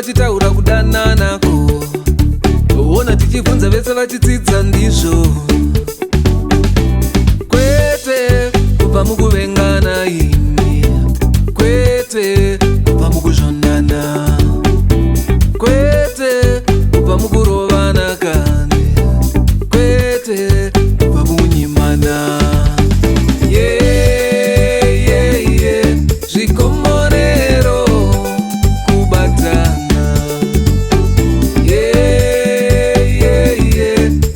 vachitaura kudananako, ona tichibvunza vese vachidzidza ndizvo. Kwete kubva mukuvengana imi, kwete kubva mukuzvondana, kwete kubva mukurovana kane, kwete kubva mukunyimana. Zvikomorero kubatana,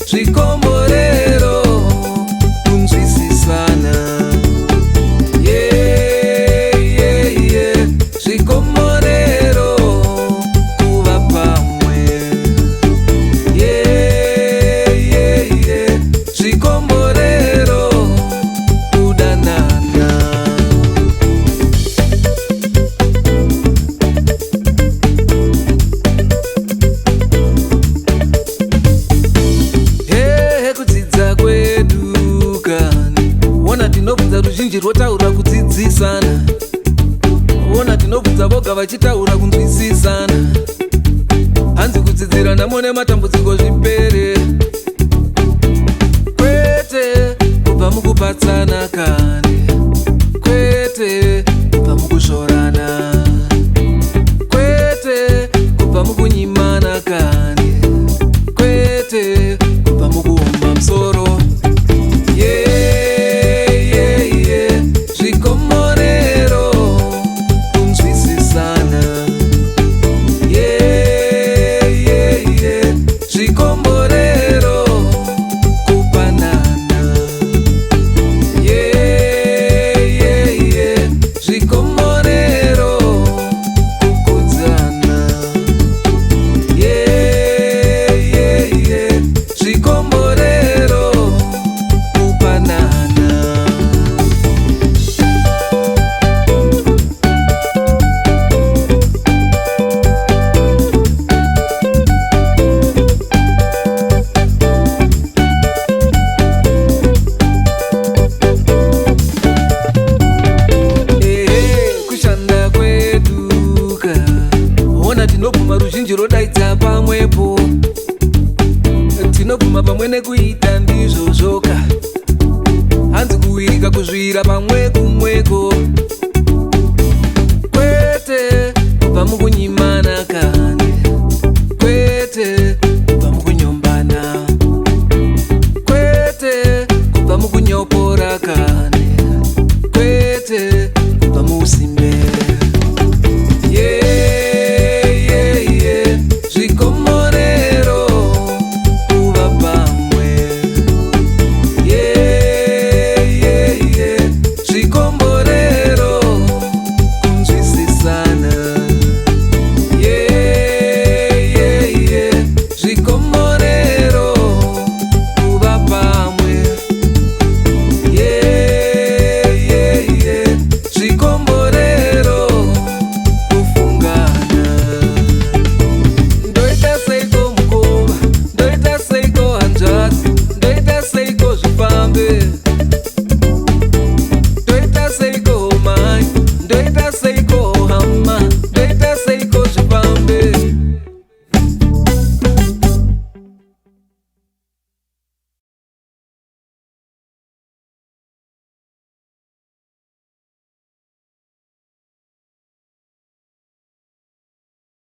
zvikomorero kunzwisisana, zvikomorero kuva pamwe, zvikomorero kudanana. Kudzidza kwedu kani, ona tinobvunza ruzhinji rwotaura kudzidzisana, ona tinobvunza voga vachitaura kunzwisisana. Hanzi kudzidzira namone matambudziko zvipere, kwete kubva mukupatsana kani, kwete kubva mukuzvorana, kwete kubva mukunyimana kani, kwete kubva mukuomba musoro. Zvikomorero kunzwisisana, zvikomorero kupanana, zvikomorero kukudzana, zvikomorero kupanana. Kushanda kweduka, ona tinobvuma ruzhinji rodaidza pamwepo, tinobvuma pamwe nekuita ndizvo zvoka. Hanzi kuwirika kuzvira pamwe kumweko, kwete kubva mukunyimana ka